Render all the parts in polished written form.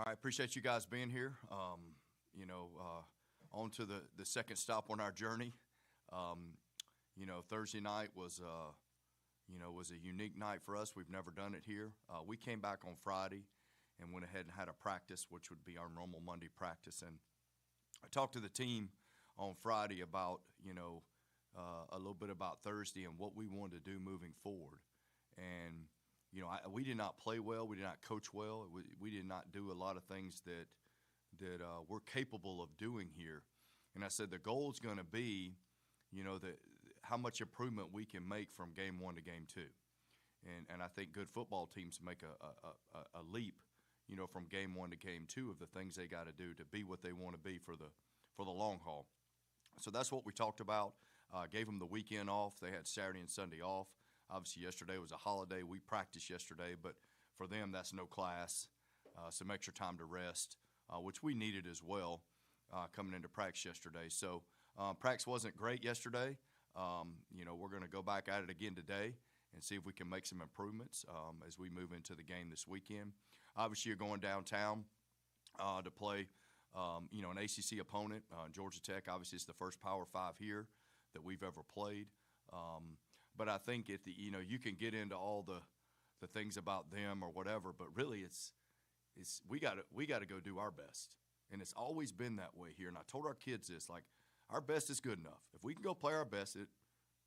All right, appreciate you guys being here. On to the second stop on our journey. Um, Thursday night was a unique night for us. We've never done it here. We came back on Friday and went ahead and had a practice, which would be our normal Monday practice. And I talked to the team on Friday about a little bit about Thursday and what we wanted to do moving forward. And we did not play well. We did not coach well. We did not do a lot of things that we're capable of doing here. And I said the goal is going to be, that how much improvement we can make from game one to game two. And I think good football teams make a leap, from game one to game two of the things they got to do to be what they want to be for the long haul. So that's what we talked about. Gave them the weekend off. They had Saturday and Sunday off. Obviously, yesterday was a holiday. We practiced yesterday, but for them, that's no class. Some extra time to rest, which we needed as well coming into practice yesterday. So practice wasn't great yesterday. We're going to go back at it again today and see if we can make some improvements as we move into the game this weekend. Obviously, you're going downtown to play, an ACC opponent. Georgia Tech, obviously, it's the first Power 5 here that we've ever played. But I think you can get into all the things about them or whatever, but really it's we got to go do our best, and it's always been that way here. And I told our kids this, like, our best is good enough. If we can go play our best,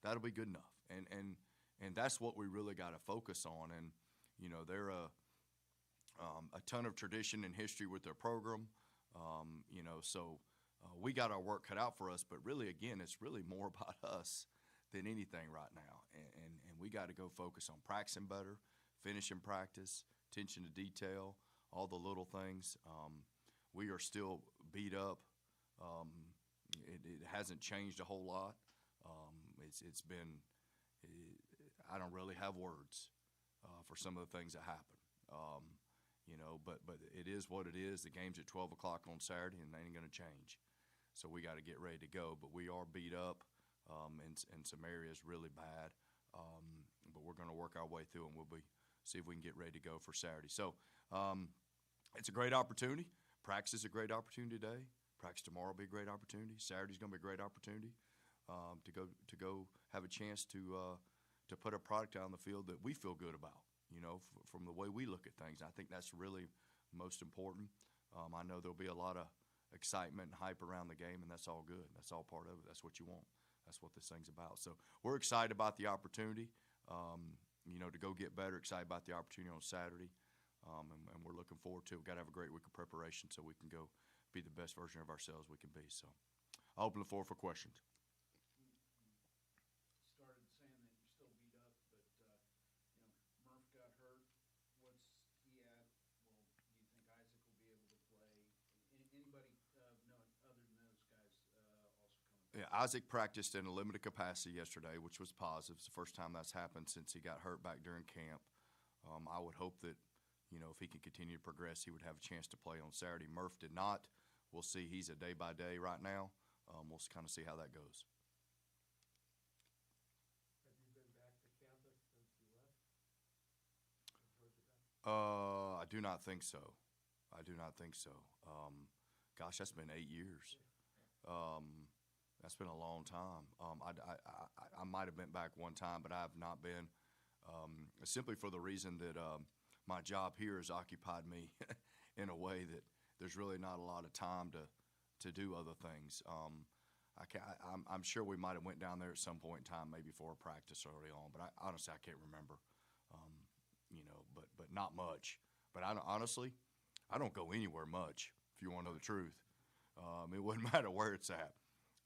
that'll be good enough, and that's what we really got to focus on. And they're a ton of tradition and history with their program, so we got our work cut out for us. But really, again, it's really more about us than anything right now, and we got to go focus on practicing better, finishing practice, attention to detail, all the little things. We are still beat up. It hasn't changed a whole lot. It's been I don't really have words for some of the things that happen. But it is what it is. The game's at 12 o'clock on Saturday, and they ain't going to change. So we got to get ready to go. But we are beat up. In some areas really bad, but we're going to work our way through, and we'll see if we can get ready to go for Saturday. So it's a great opportunity. Practice is a great opportunity today. Practice tomorrow will be a great opportunity. Saturday's going to be a great opportunity to go have a chance to put a product out on the field that we feel good about. From the way we look at things. I think that's really most important. I know there'll be a lot of excitement and hype around the game, and that's all good. That's all part of it. That's what you want. That's what this thing's about. So we're excited about the opportunity, to go get better, excited about the opportunity on Saturday, and we're looking forward to it. We've got to have a great week of preparation so we can go be the best version of ourselves we can be. So I'll open the floor for questions. Started saying that you're still beat up, but, Murph got hurt. What's he at? Well, do you think Isaac will be able to play? Anybody know other than those guys also coming back? Yeah, Isaac practiced in a limited capacity yesterday, which was positive. It's the first time that's happened since he got hurt back during camp. I would hope that, if he can continue to progress, he would have a chance to play on Saturday. Murph did not. We'll see. He's a day-by-day right now. We'll kind of see how that goes. Have you been back to campus since you left Georgia Tech? I do not think so. Gosh, that's been 8 years. That's been a long time. I might have been back one time, but I have not been, simply for the reason that my job here has occupied me in a way that there's really not a lot of time to do other things. I'm sure we might have went down there at some point in time, maybe for a practice early on, but honestly, I can't remember. But not much. But honestly, I don't go anywhere much, if you want to know the truth. It wouldn't matter where it's at.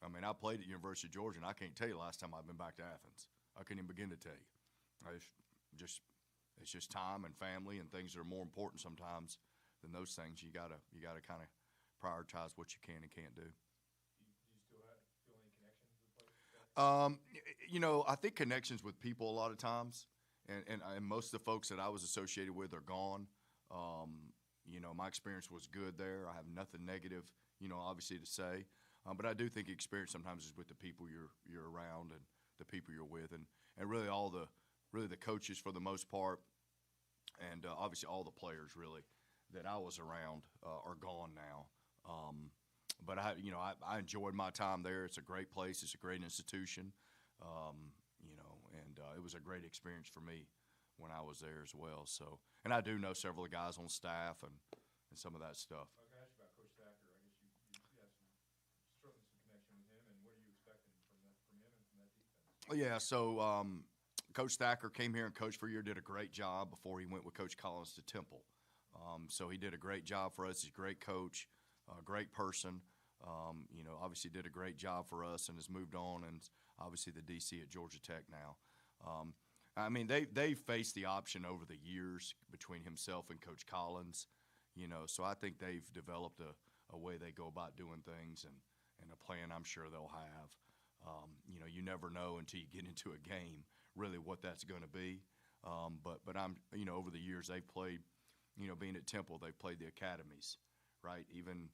I mean, I played at University of Georgia, and I can't tell you the last time I've been back to Athens. I couldn't even begin to tell you. It's just time and family and things that are more important sometimes than those things. You gotta kind of prioritize what you can and can't do. Do you still feel any connections with players? I think connections with people a lot of times, and most of the folks that I was associated with are gone. My experience was good there. I have nothing negative, obviously to say. But I do think experience sometimes is with the people you're around and the people you're with, and really the coaches for the most part, and obviously all the players really. that I was around are gone now. But I enjoyed my time there. It's a great place. It's a great institution. And it was a great experience for me when I was there as well. So, and I do know several of the guys on staff and some of that stuff. I was going to ask you about Coach Thacker. I guess you have certainly some connection with him, and what are you expecting from him and from that defense? Yeah, so Coach Thacker came here and coached for a year, did a great job before he went with Coach Collins to Temple. So he did a great job for us. He's a great coach, a great person. Obviously did a great job for us and has moved on, and obviously the DC at Georgia Tech now. They faced the option over the years between himself and Coach Collins, so I think they've developed a way they go about doing things and a plan I'm sure they'll have. You never know until you get into a game really what that's going to be. But I'm, over the years they've played, being at Temple, they've played the academies, right? Even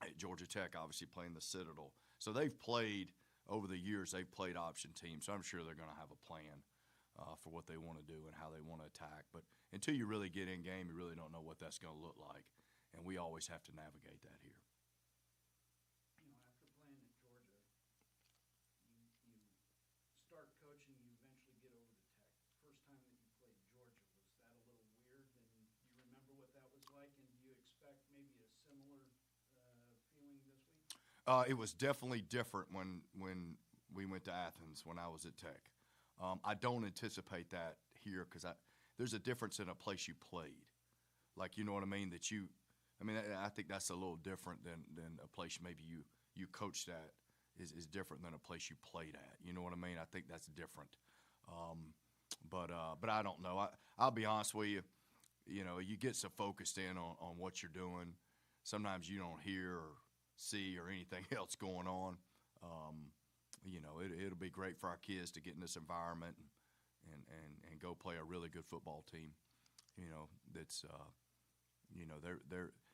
at Georgia Tech, obviously playing the Citadel. So they've played, over the years, they've played option teams. So I'm sure they're going to have a plan for what they want to do and how they want to attack. But until you really get in game, you really don't know what that's going to look like. And we always have to navigate that here. After playing at Georgia, you start coaching, you eventually get over to Tech. First time that you played Georgia, was that a little weird? And you remember what that was like? And do you expect maybe a similar feeling this week? It was definitely different when we went to Athens when I was at Tech. I don't anticipate that here because there's a difference in a place you played. Like, you know what I mean? I think that's a little different than a place maybe you coached at is different than a place you played at. You know what I mean? I think that's different. But I don't know. I'll be honest with you. You get so focused in on what you're doing. Sometimes you don't hear or see or anything else going on. It'll be great for our kids to get in this environment and go play a really good football team. That's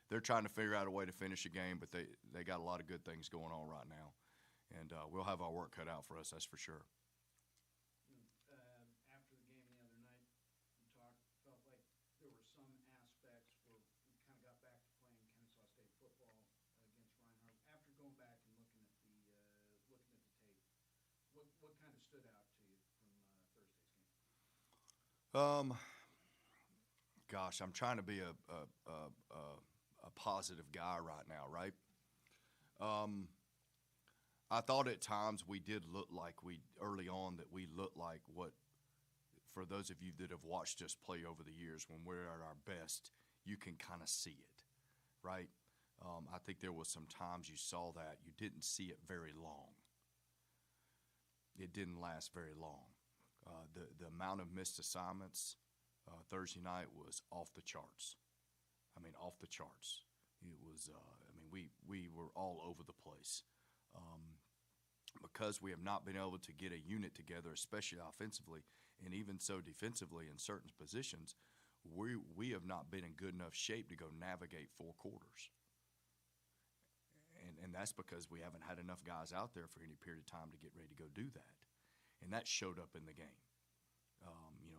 they're trying to figure out a way to finish a game, but they got a lot of good things going on right now, and we'll have our work cut out for us. That's for sure. After the game the other night, you felt like there were some aspects where we kind of got back to playing Kennesaw State football against Reinhardt. After going back and looking at the tape, what kind of stood out to you from Thursday's game? Gosh, I'm trying to be a positive guy right now, right? I thought at times we did look like early on that we looked like what, for those of you that have watched us play over the years, when we're at our best, you can kind of see it, right? I think there was some times you saw that. You didn't see it very long. It didn't last very long. The amount of missed assignments Thursday night was off the charts. Off the charts. It was, we were all over the place. Because we have not been able to get a unit together, especially offensively, and even so defensively in certain positions, we have not been in good enough shape to go navigate 4 quarters. And that's because we haven't had enough guys out there for any period of time to get ready to go do that. And that showed up in the game.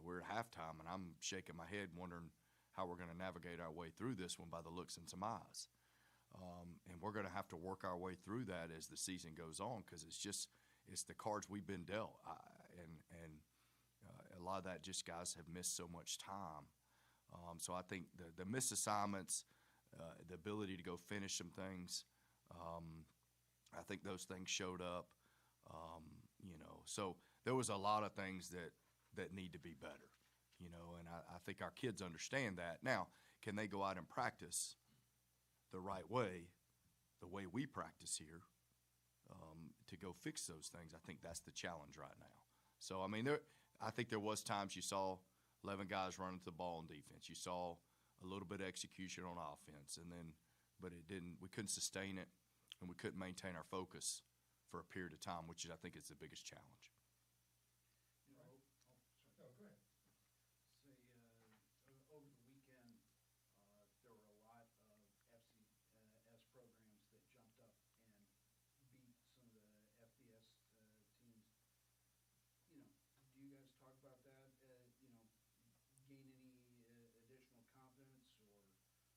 We're at halftime, and I'm shaking my head wondering how we're going to navigate our way through this one by the looks in some eyes. And we're going to have to work our way through that as the season goes on because it's the cards we've been dealt. And a lot of that just guys have missed so much time. So I think the missed assignments, the ability to go finish some things, I think those things showed up. So there was a lot of things that need to be better, and I think our kids understand that. Now, can they go out and practice the right way, the way we practice here, to go fix those things? I think that's the challenge right now. So, I think there was times you saw 11 guys running to the ball on defense. You saw a little bit of execution on offense, but we couldn't sustain it, and we couldn't maintain our focus for a period of time, which I think is the biggest challenge. No, go ahead. Over the weekend, there were a lot of FCS programs that jumped up and beat some of the FBS teams. Do you guys talk about that? Gain any additional confidence, or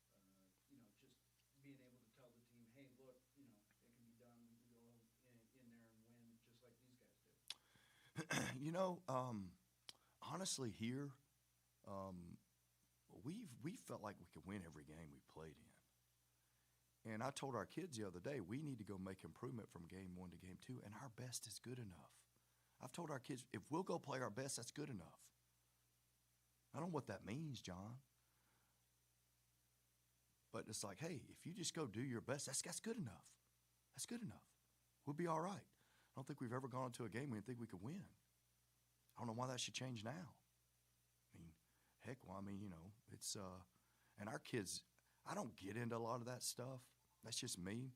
You know, honestly, here, we felt like we could win every game we played in. And I told our kids the other day, we need to go make improvement from game 1 to game 2, and our best is good enough. I've told our kids, if we'll go play our best, that's good enough. I don't know what that means, John. But it's like, hey, if you just go do your best, that's good enough. That's good enough. We'll be all right. I don't think we've ever gone into a game we didn't think we could win. I don't know why that should change now. I mean, heck, well, I mean, you know, it's, and our kids, I don't get into a lot of that stuff. That's just me.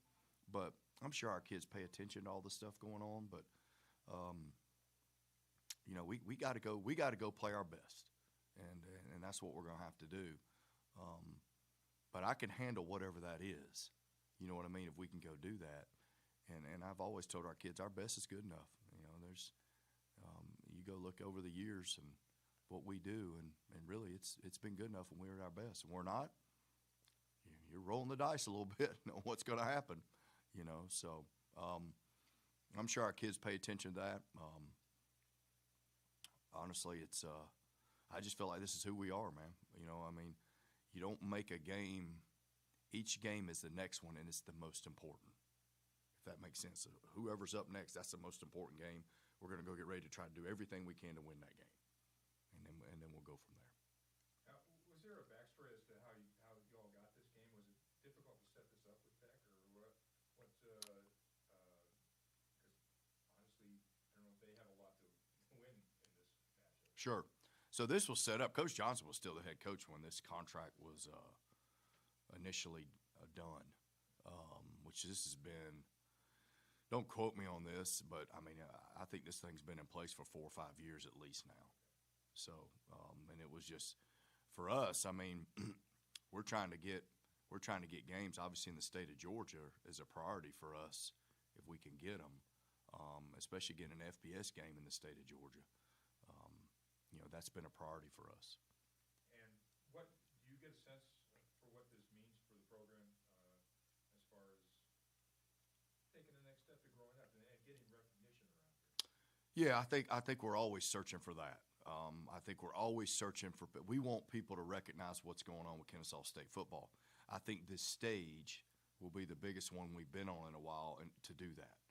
But I'm sure our kids pay attention to all the stuff going on. But, you know, we got to go play our best. And that's what we're going to have to do. But I can handle whatever that is. You know what I mean? If we can go do that. And I've always told our kids our best is good enough. You know, there's you go look over the years and what we do, and really it's been good enough when we're at our best. And we're not, you're rolling the dice a little bit on what's going to happen. You know, so I'm sure our kids pay attention to that. Honestly, it's I just feel like this is who we are, man. You know, I mean, you don't make a game. Each game is the next one, and it's the most important. If that makes sense. So whoever's up next, that's the most important game. We're going to go get ready to try to do everything we can to win that game, and then we'll go from there. Was there a backstory as to how you all got this game? Was it difficult to set this up with Tech, or what? Because honestly, I don't know if they have a lot to win in this matchup. Sure. So this was set up. Coach Johnson was still the head coach when this contract was initially done, which this has been. Don't quote me on this, but I mean, I think this thing's been in place for 4 or 5 years at least now. So, and it was just for us. I mean, we're trying to get games. Obviously, in the state of Georgia is a priority for us if we can get them, especially getting an FBS game in the state of Georgia. You know, that's been a priority for us. And what do you get a sense for what this means for the program as far as taking the next step to growing up and getting recognition around here? Yeah, I think we're always searching for that. I think we're always searching for. We want people to recognize what's going on with Kennesaw State football. I think this stage will be the biggest one we've been on in a while, and to do that.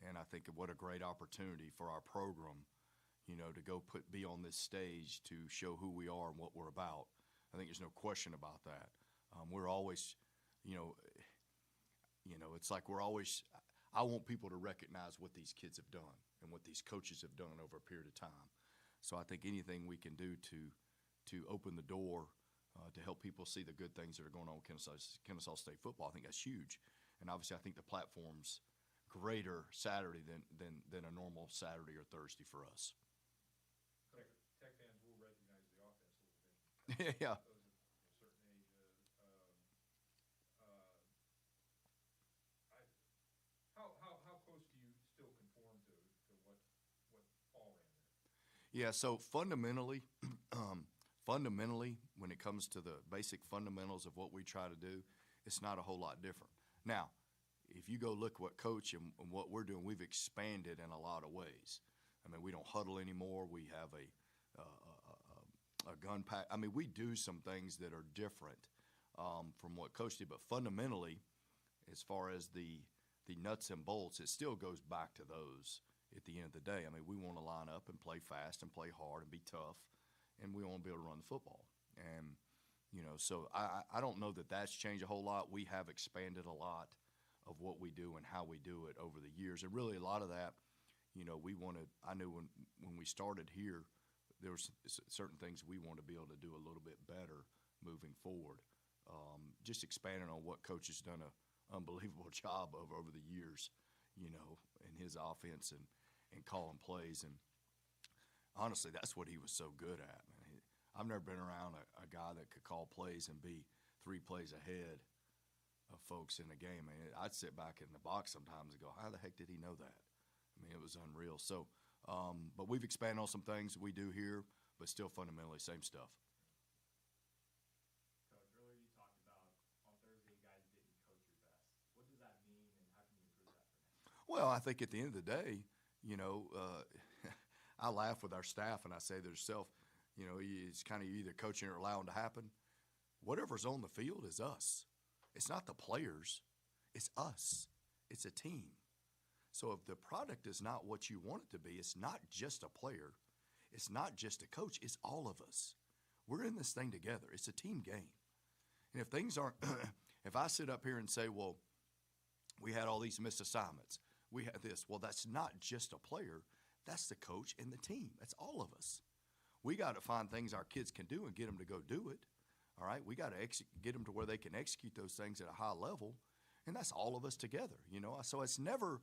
And I think what a great opportunity for our program. You know, to go be on this stage to show who we are and what we're about. I think there's no question about that. We're always, you know, it's like we're always. I want people to recognize what these kids have done and what these coaches have done over a period of time. So I think anything we can do to open the door to help people see the good things that are going on with Kennesaw State football, I think that's huge. And obviously, I think the platform's greater Saturday than a normal Saturday or Thursday for us. Tech fans will recognize the offense a little bit. Yeah. Those of a certain age. How close do you still conform to what Paul ran there? Yeah. So fundamentally, when it comes to the basic fundamentals of what we try to do, it's not a whole lot different. Now, if you go look what Coach and what we're doing, we've expanded in a lot of ways. I mean, we don't huddle anymore. We have a gun pack. I mean, we do some things that are different from what Coach did, but fundamentally, as far as the nuts and bolts, it still goes back to those at the end of the day. I mean, we want to line up and play fast and play hard and be tough, and we want to be able to run the football. And, you know, so I don't know that that's changed a whole lot. We have expanded a lot of what we do and how we do it over the years. And really a lot of that, you know, I knew when we started here, there were certain things we want to be able to do a little bit better moving forward. Just expanding on what Coach has done an unbelievable job of over the years, you know, in his offense and calling plays. And honestly, that's what he was so good at, man. I've never been around a guy that could call plays and be 3 plays ahead of folks in a game. I mean, I'd sit back in the box sometimes and go, how the heck did he know that? I mean, it was unreal. So, but we've expanded on some things we do here, but still fundamentally same stuff. Coach, earlier you talked about on Thursday you guys didn't coach your best. What does that mean, and how can you improve that for next year? Well, I think at the end of the day, you know, I laugh with our staff and I say to yourself, you know, it's kind of either coaching or allowing to happen. Whatever's on the field is us. It's not the players. It's us. It's a team. So if the product is not what you want it to be, it's not just a player. It's not just a coach. It's all of us. We're in this thing together. It's a team game. And if things aren't, if I sit up here and say, well, we had all these missed assignments, we had this, well, that's not just a player. That's the coach and the team. That's all of us. We got to find things our kids can do and get them to go do it. All right, we got to get them to where they can execute those things at a high level, and that's all of us together, you know. So it's never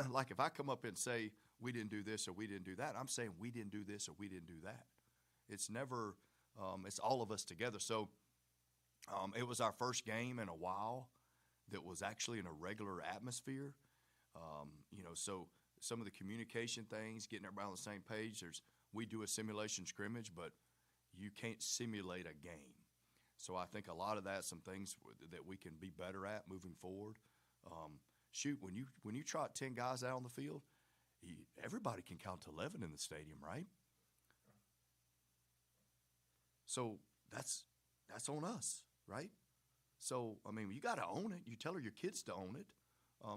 like if I come up and say we didn't do this or we didn't do that, I'm saying we didn't do this or we didn't do that. It's never, it's all of us together. So it was our first game in a while that was actually in a regular atmosphere, you know, so some of the communication things, getting everybody on the same page, we do a simulation scrimmage, but you can't simulate a game. So I think a lot of that, some things that we can be better at moving forward. Shoot, when you trot 10 guys out on the field, everybody can count to 11 in the stadium, right? So that's on us, right? So, I mean, you got to own it. You tell your kids to own it.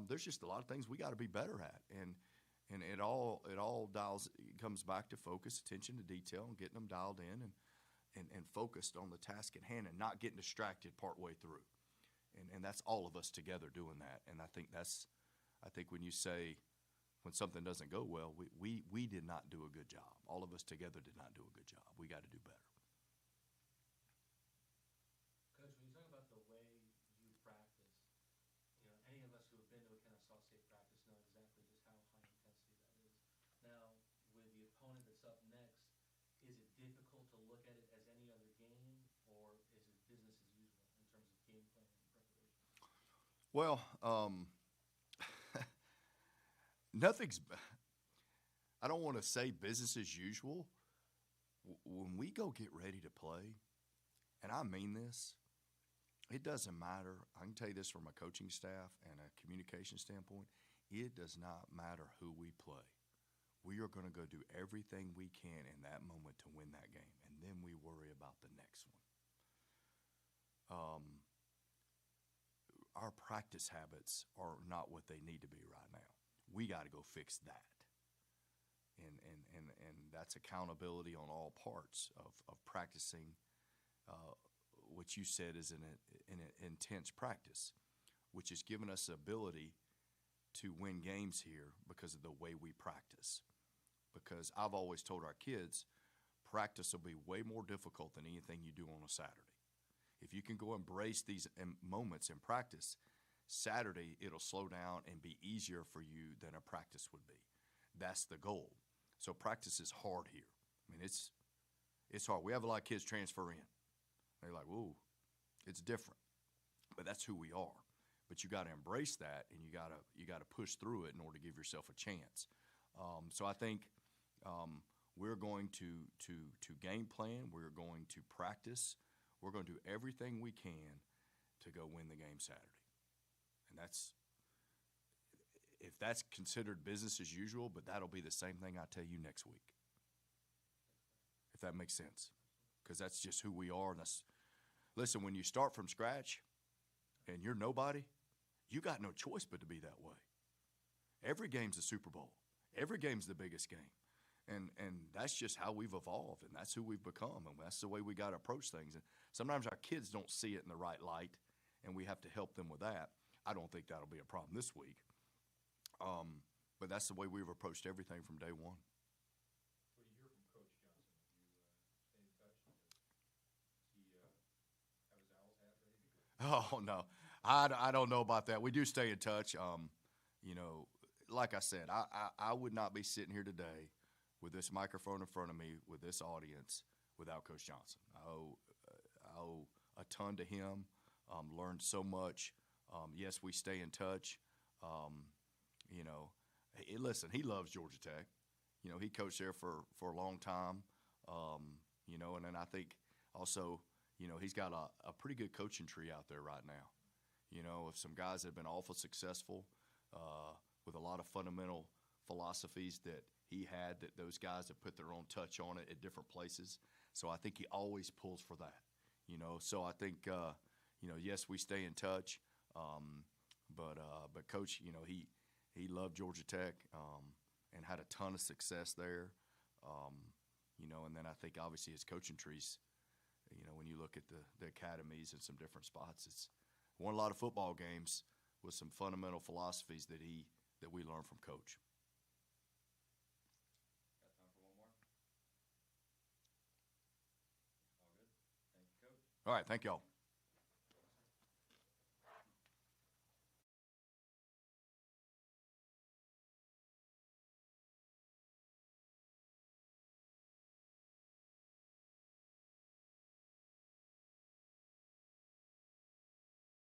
There's just a lot of things we got to be better at, and it all comes back to focus, attention to detail, and getting them dialed in and focused on the task at hand, and not getting distracted partway through. And that's all of us together doing that. And I think when you say when something doesn't go well, we did not do a good job. All of us together did not do a good job. We got to do better. Coach, when you talk about the way you practice, you know, any of us who have been to a Kennesaw State practice know exactly just how high intensity that is. Now, with the opponent that's up next, is it difficult to look at it as any other game, or is it business as usual in terms of game planning and preparation? Well, nothing's. I don't want to say business as usual. When we go get ready to play, and I mean this, it doesn't matter. I can tell you this from a coaching staff and a communication standpoint. It does not matter who we play. We are going to go do everything we can in that moment to win that game, and then we worry about the next one. Our practice habits are not what they need to be right now. We got to go fix that. And that's accountability on all parts of practicing what you said is an intense practice, which has given us the ability to win games here because of the way we practice. Because I've always told our kids, practice will be way more difficult than anything you do on a Saturday. If you can go embrace these moments in practice, Saturday it'll slow down and be easier for you than a practice would be. That's the goal. So practice is hard here. I mean, it's hard. We have a lot of kids transfer in. They're like, whoa, it's different. But that's who we are. But you got to embrace that, and you got to push through it in order to give yourself a chance. So I think we're going to game plan. We're going to practice. We're going to do everything we can to go win the game Saturday. And if that's considered business as usual, but that'll be the same thing I tell you next week. If that makes sense. Because that's just who we are. And listen, when you start from scratch and you're nobody, you got no choice but to be that way. Every game's a Super Bowl. Every game's the biggest game. And that's just how we've evolved, and that's who we've become, and that's the way we got to approach things. And sometimes our kids don't see it in the right light, and we have to help them with that. I don't think that'll be a problem this week. But that's the way we've approached everything from day one. What do you hear from Coach Johnson? Do you stay in touch? Does he have his owl's hat ready to go? Oh, no. I don't know about that. We do stay in touch. You know, like I said, I would not be sitting here today with this microphone in front of me, with this audience, without Coach Johnson. I owe a ton to him, learned so much. Yes, we stay in touch. You know, listen, he loves Georgia Tech. You know, he coached there for a long time. You know, and then I think also, you know, he's got a pretty good coaching tree out there right now. You know, some guys that have been awful successful with a lot of fundamental philosophies that he had, that those guys have put their own touch on it at different places. So I think he always pulls for that, you know. So I think, you know, yes, we stay in touch, but Coach, you know, he loved Georgia Tech and had a ton of success there, you know. And then I think obviously his coaching trees, you know, when you look at the academies and some different spots, it's won a lot of football games with some fundamental philosophies that we learned from Coach. Got time for one more? All good? Thank you, Coach. All right, thank y'all.